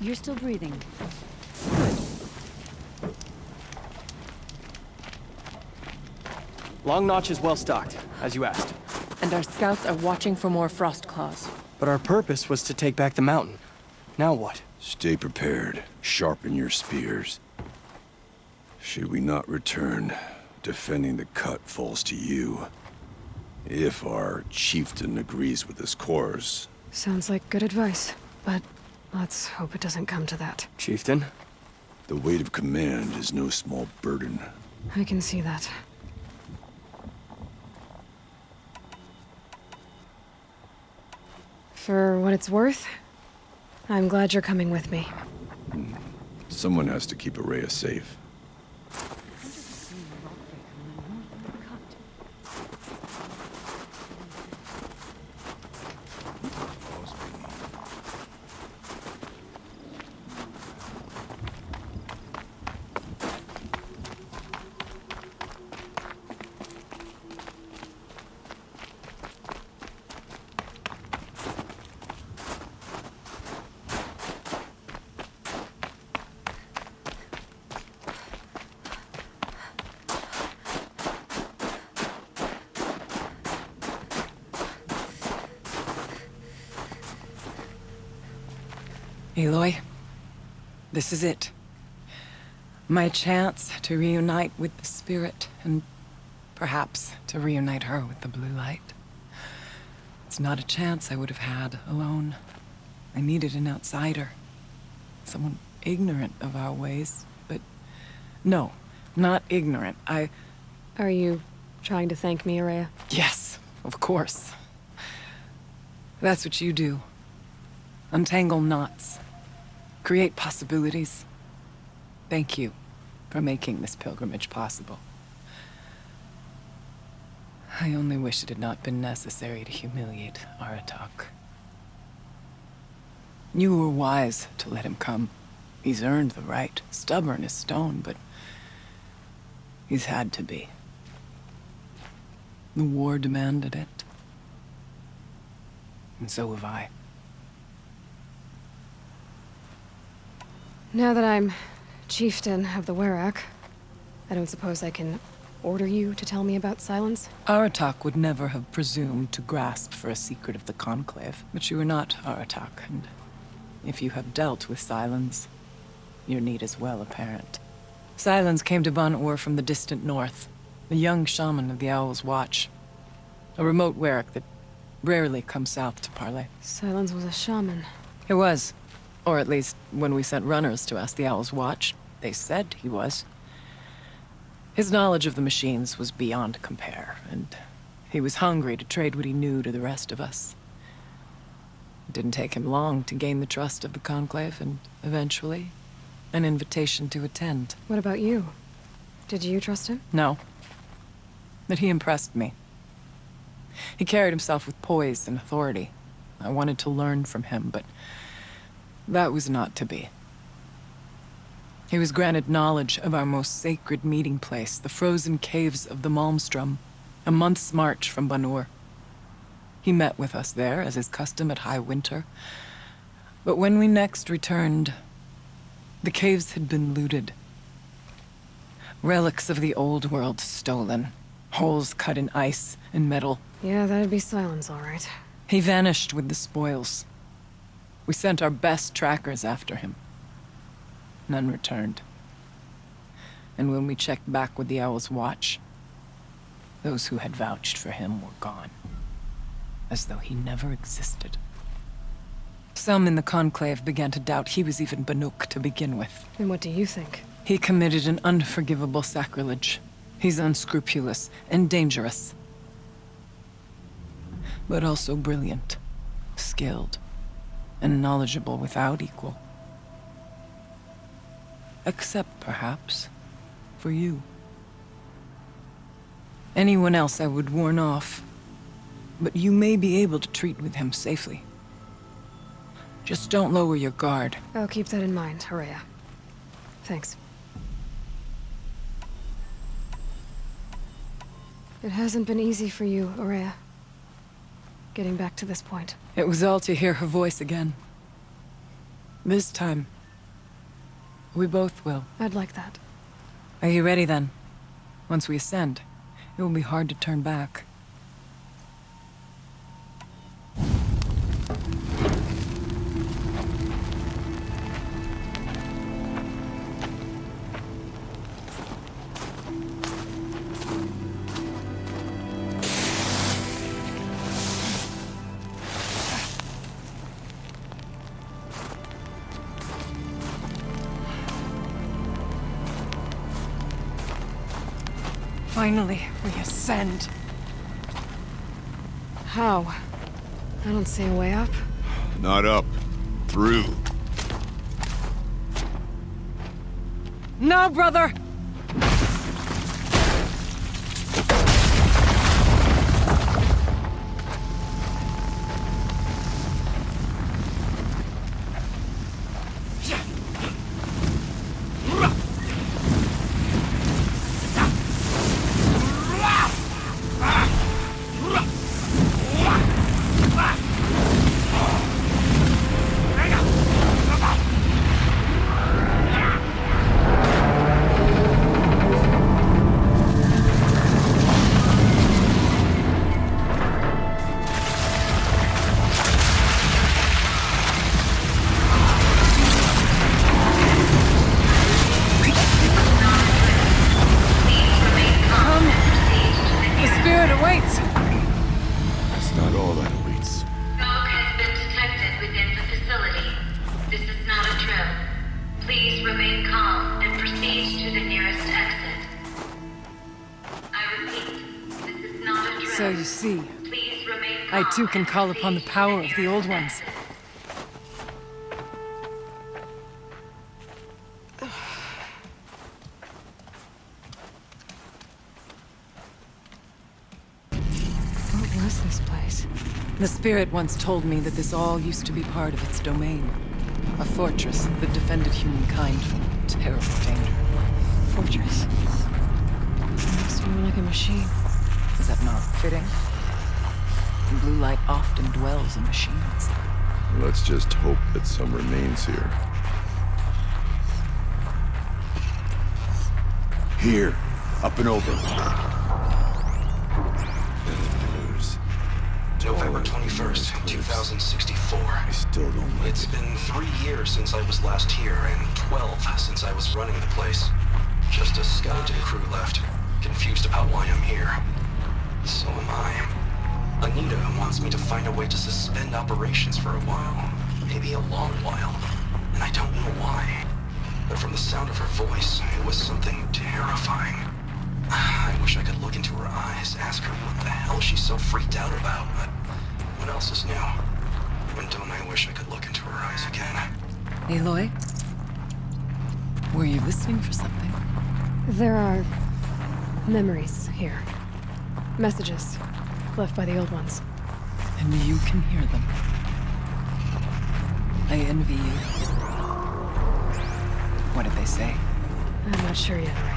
You're still breathing. Long Notch is well stocked, as you asked. And our scouts are watching for more frost claws. But our purpose was to take back the mountain. Now what? Stay prepared. Sharpen your spears. Should we not return, defending the cut falls to you. If our chieftain agrees with this course. Sounds like good advice, but let's hope it doesn't come to that. Chieftain? The weight of command is no small burden. I can see that. For what it's worth, I'm glad you're coming with me. Someone has to keep Araya safe. Aloy, this is it. My chance to reunite with the spirit, and perhaps to reunite her with the blue light. It's not a chance I would have had alone. I needed an outsider. Someone ignorant of our ways, but no, not ignorant. Are you trying to thank me, Araya? Yes, of course. That's what you do. Untangle knots. Create possibilities. Thank you for making this pilgrimage possible. I only wish it had not been necessary to humiliate Aratak. You were wise to let him come. He's earned the right. Stubborn as stone, but he's had to be. The war demanded it. And so have I. Now that I'm chieftain of the Werak, I don't suppose I can order you to tell me about Silence? Aratak would never have presumed to grasp for a secret of the Conclave. But you are not Aratak, and if you have dealt with Silence, your need is well apparent. Silence came to Banuk from the distant north, a young shaman of the Owl's Watch. A remote Werak that rarely comes south to parley. Silence was a shaman. It was. Or at least, when we sent runners to ask the Owl's Watch, they said he was. His knowledge of the machines was beyond compare, and he was hungry to trade what he knew to the rest of us. It didn't take him long to gain the trust of the Conclave, and eventually, an invitation to attend. What about you? Did you trust him? No. But he impressed me. He carried himself with poise and authority. I wanted to learn from him, but that was not to be. He was granted knowledge of our most sacred meeting place, the frozen caves of the Malmstrom, a month's march from Banuk. He met with us there, as is custom at high winter. But when we next returned, the caves had been looted. Relics of the old world stolen. Holes cut in ice and metal. Yeah, that'd be Silence, all right. He vanished with the spoils. We sent our best trackers after him. None returned. And when we checked back with the Owl's Watch, those who had vouched for him were gone. As though he never existed. Some in the Conclave began to doubt he was even Banuk to begin with. And what do you think? He committed an unforgivable sacrilege. He's unscrupulous and dangerous. But also brilliant, skilled, and knowledgeable without equal. Except, perhaps, for you. Anyone else I would warn off, but you may be able to treat with him safely. Just don't lower your guard. I'll keep that in mind, Araya. Thanks. It hasn't been easy for you, Araya. Getting back to this point. It was all to hear her voice again. This time, We both will. I'd like that. Are you ready then? Once we ascend, it will be hard to turn back. Finally, we ascend. How? I don't see a way up. Not up. Through. No, brother! So you see, I too can call upon the power of the Old Ones. What was this place? The spirit once told me that this all used to be part of its domain. A fortress that defended humankind from terrible danger. Fortress. Looks more like a machine. Is that not fitting? The blue light often dwells in machines. Let's just hope that some remains here. Here. Up and over. November 21st, 2064. I still don't like It's it. been 3 years since I was last here, and 12 since I was running the place. Just a skeleton crew left, confused about why I'm here. So am I. Anita wants me to find a way to suspend operations for a while. Maybe a long while. And I don't know why. But from the sound of her voice, it was something terrifying. I wish I could look into her eyes, ask her what the hell she's so freaked out about, but what else is new? And don't I wish I could look into her eyes again? Aloy? Were you listening for something? There are memories here. Messages left by the Old Ones. And you can hear them. I envy you. What did they say? I'm not sure yet, Ray.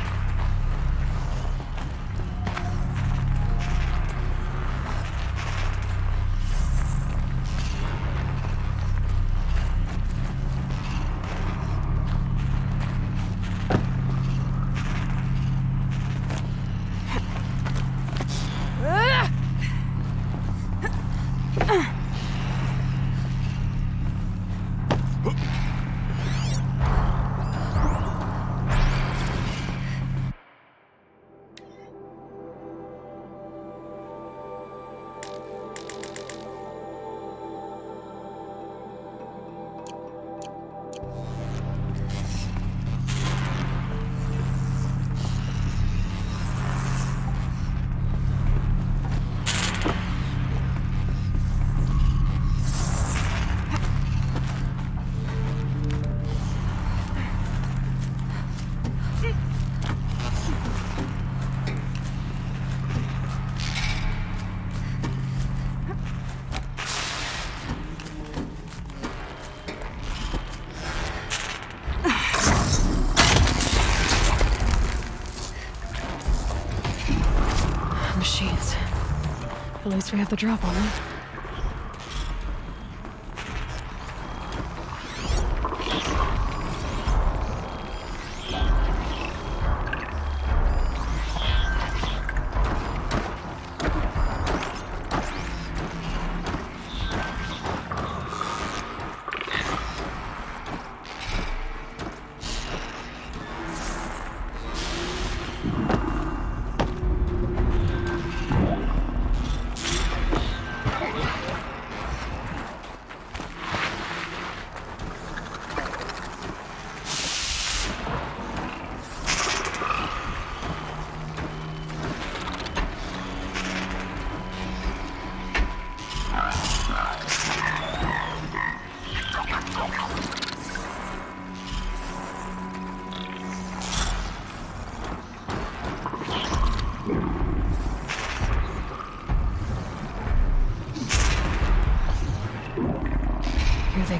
Machines. At least we have the drop on them.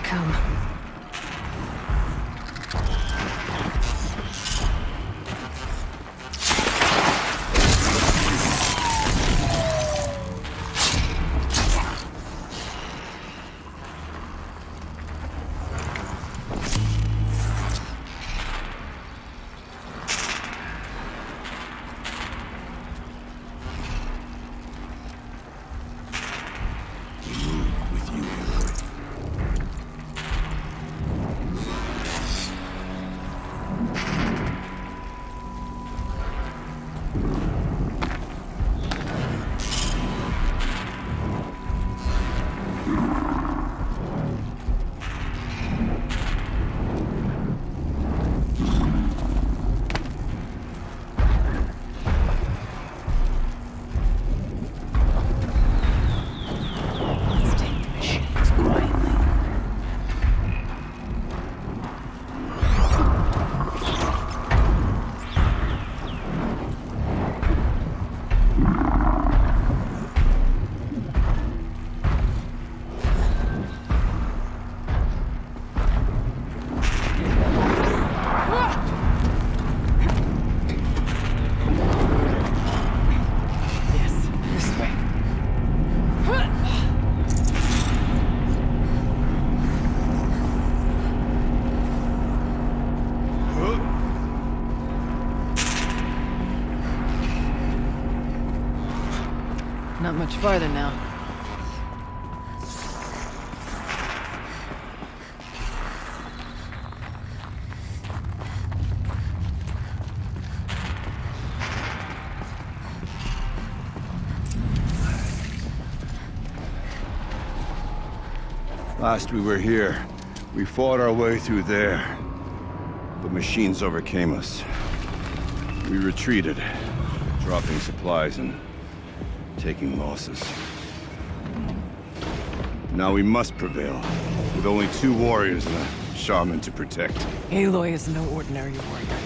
come. With you, Aloy. Let's take the machines quietly. Yes, this way. Not much farther now. Last we were here, we fought our way through there. The machines overcame us. We retreated, dropping supplies and taking losses. Now we must prevail, with only 2 warriors and a shaman to protect. Aloy is no ordinary warrior.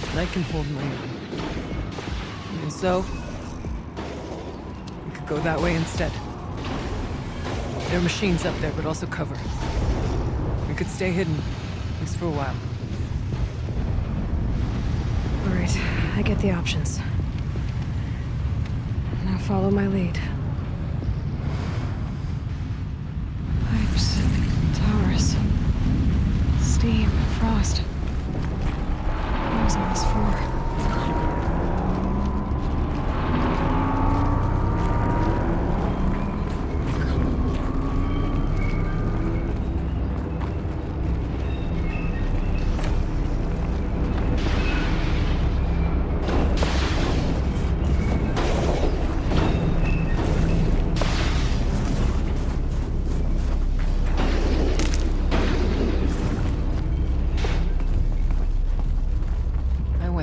And I can hold my own. And so, we could go that way instead. There are machines up there, but also cover. We could stay hidden, at least for a while. All right, I get the options. Now follow my lead. Pipes, towers, steam, frost. What was all this for?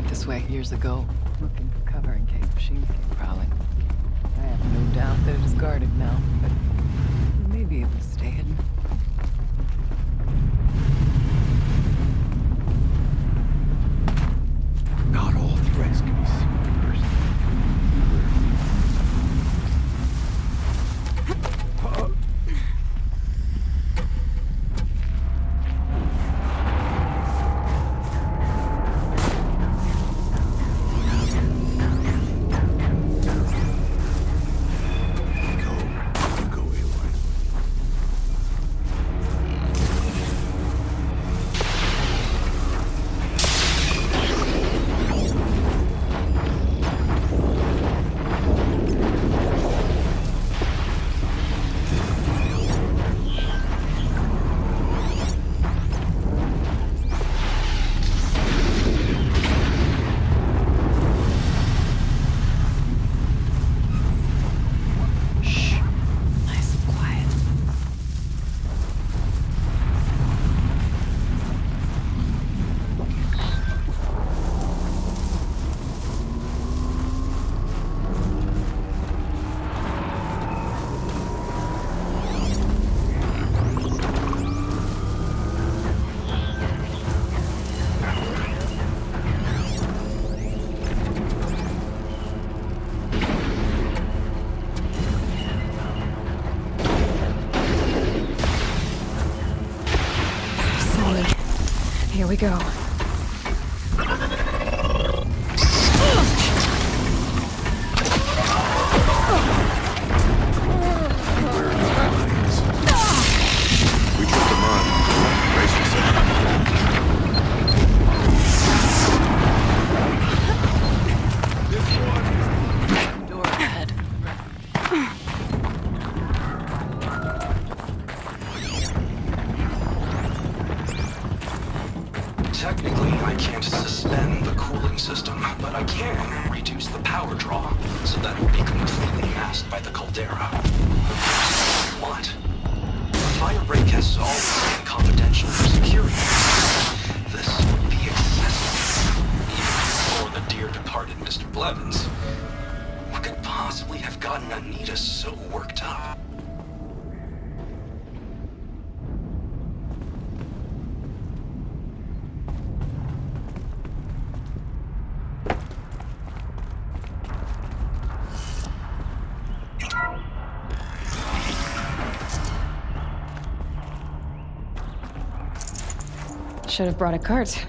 This way years ago, looking for cover in case machines came prowling. I have no doubt that it is guarded now, but we may be able to stay hidden. Not all threats can be seen first. Go, Aloy. we go. Beware of the lines. We took them on. Brace yourself. Door ahead. Technically, I can't suspend the cooling system, but I can reduce the power draw, so that will be completely masked by the caldera. What? Firebreak has always been confidential for security. This would be excessive, even before the dear departed Mr. Blevins. What could possibly have gotten Anita so worked up? Should have brought a cart.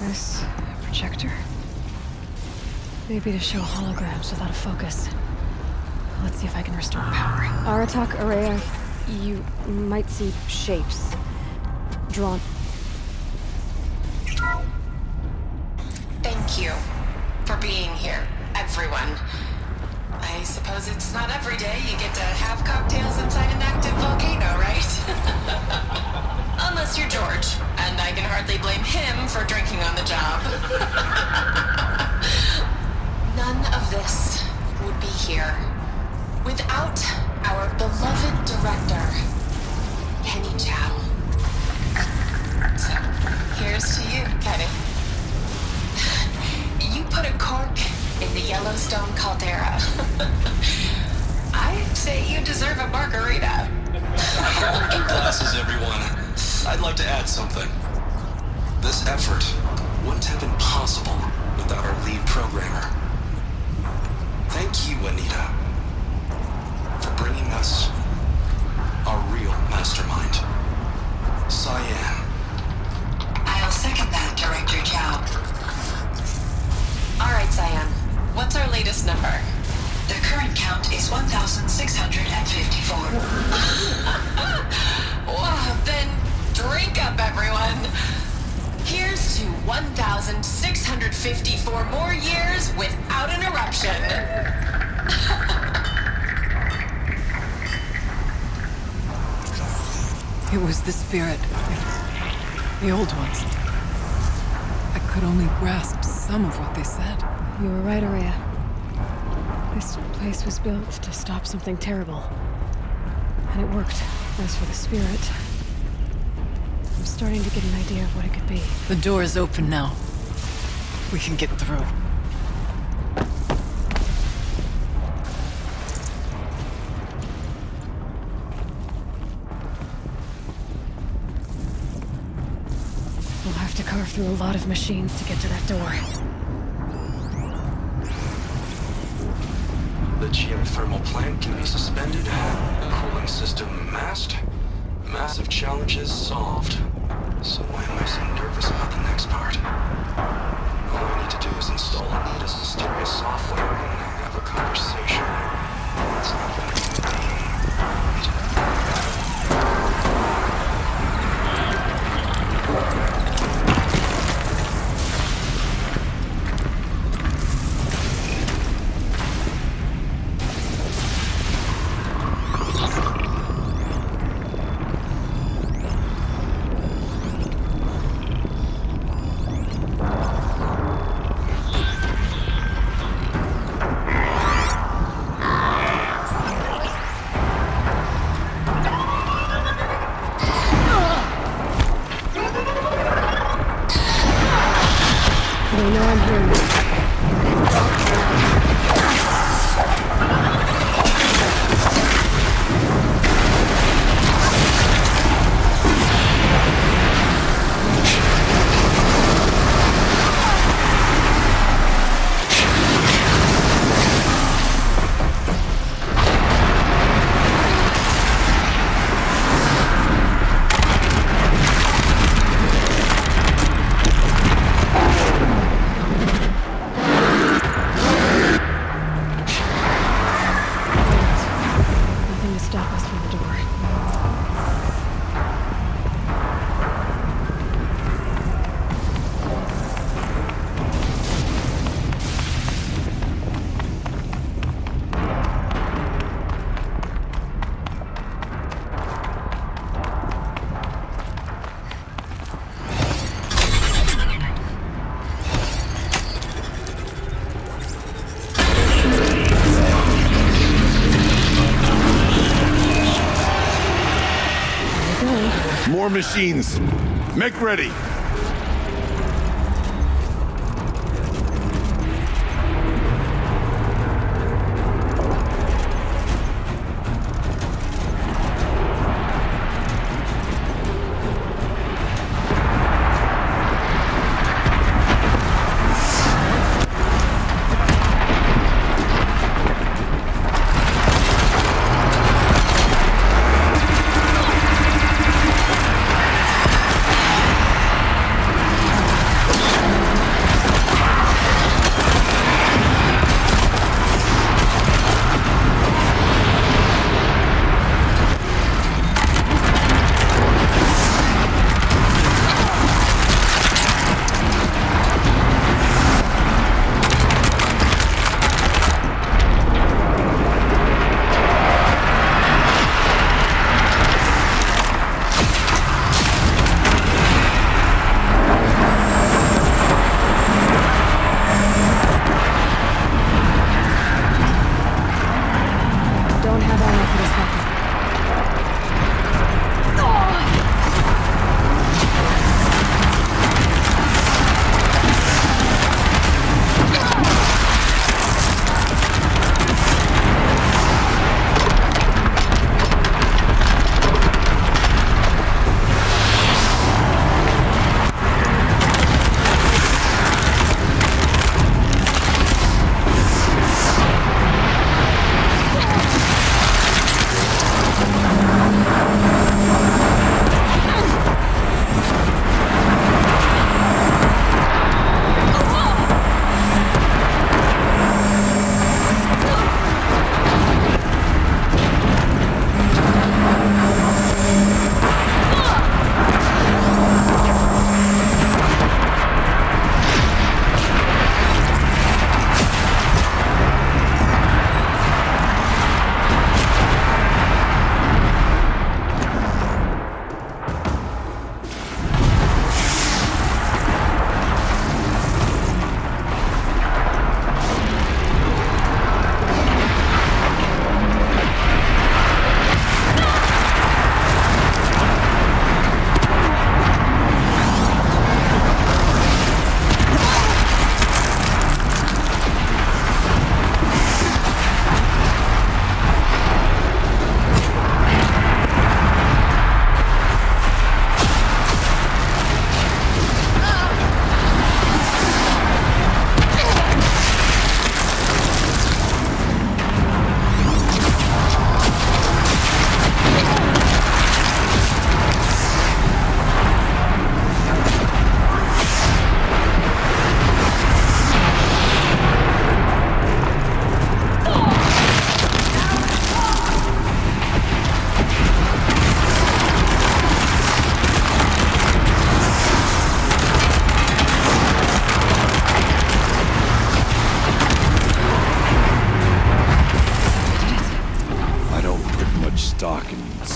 This a projector? Maybe to show holograms without a focus. Let's see if I can restore power. Aratak, Araya, you might see shapes drawn. Thank you for being here, everyone. I suppose it's not every day you get to have cocktails inside an active volcano, right? Unless you're George, and I can hardly blame him for drinking on the job. None of this would be here without our beloved director, Penny Chow. So, here's to you, Penny. You put a cork in the Yellowstone caldera. I'd say you deserve a margarita. Hold your glasses, everyone. I'd like to add something. This effort wouldn't have been possible without our lead programmer. Thank you, Anita, for bringing us our real mastermind, Cyan. I'll second that, Director Chow. All right, Cyan. What's our latest number? The current count is 1,654. Wow, then drink up, everyone. Here's to 1,654 more years without interruption. It was the spirit. The old ones. I could only grasp some of what they said. You were right, Araya. This place was built to stop something terrible. And it worked. As for the spirit, I'm starting to get an idea of what it could be. The door is open now. We can get through. We'll have to carve through a lot of machines to get to that door. The geothermal plant can be suspended, the cooling system masked, massive challenges solved. So why am I so nervous about the next part? All I need to do is install Anita's mysterious software and have a conversation. More machines. Make ready.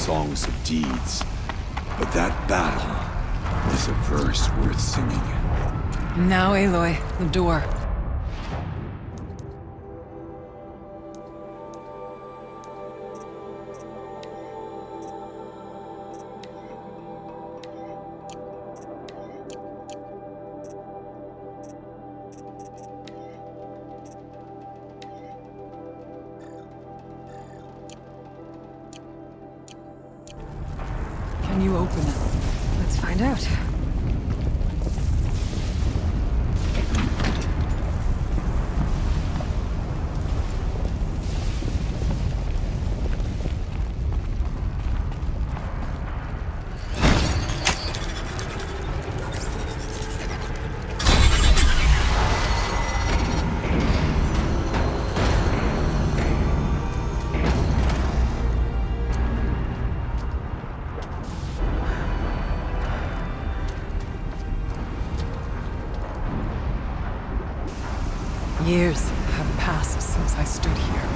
songs of deeds. But that battle is a verse worth singing. Now, Aloy, the door. Can you open it? Let's find out. Years have passed since I stood here.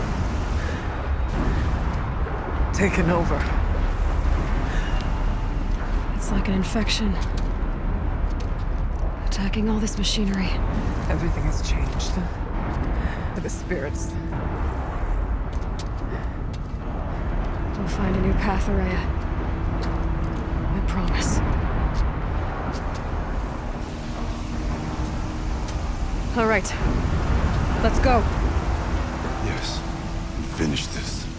Taken over. It's like an infection. Attacking all this machinery. Everything has changed. The spirits. We'll find a new path, Araya. I promise. All right. Let's go. Yes. Finish this.